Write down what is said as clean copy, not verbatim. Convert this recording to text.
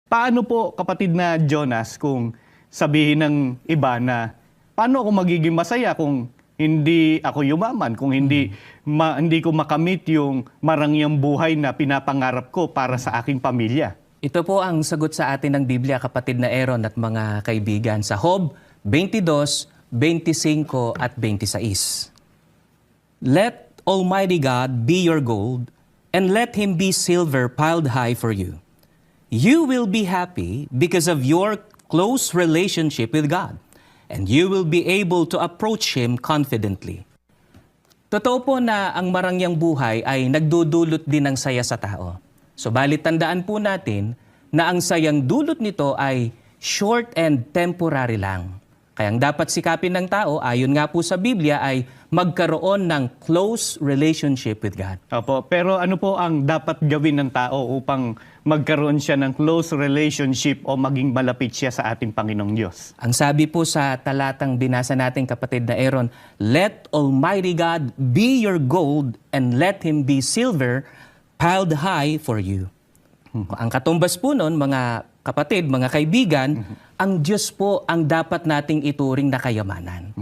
Paano po, kapatid na Jonas, kung sabihin ng iba na paano ako magiging masaya kung hindi ako yumaman, kung hindi ko makamit yung marangyang buhay na pinapangarap ko para sa aking pamilya? Ito po ang sagot sa atin ng Biblia, kapatid na Aaron at mga kaibigan, sa Job 22, 25 at 26. Let Almighty God be your gold, and let Him be silver piled high for you. You will be happy because of your close relationship with God, and you will be able to approach Him confidently. Totoo po na ang marangyang buhay ay nagdudulot din ng saya sa tao. Subalit tandaan po natin na ang sayang dulot nito ay short and temporary lang. Kaya ang dapat sikapin ng tao, ayon nga po sa Biblia, ay magkaroon ng close relationship with God. Opo, pero ano po ang dapat gawin ng tao upang magkaroon siya ng close relationship o maging malapit siya sa ating Panginoong Diyos? Ang sabi po sa talatang binasa natin, kapatid na Aaron, let Almighty God be your gold and let Him be silver piled high for you. Ang katumbas po nun, mga kapatid, mga kaibigan, ang Diyos po ang dapat nating ituring na kayamanan.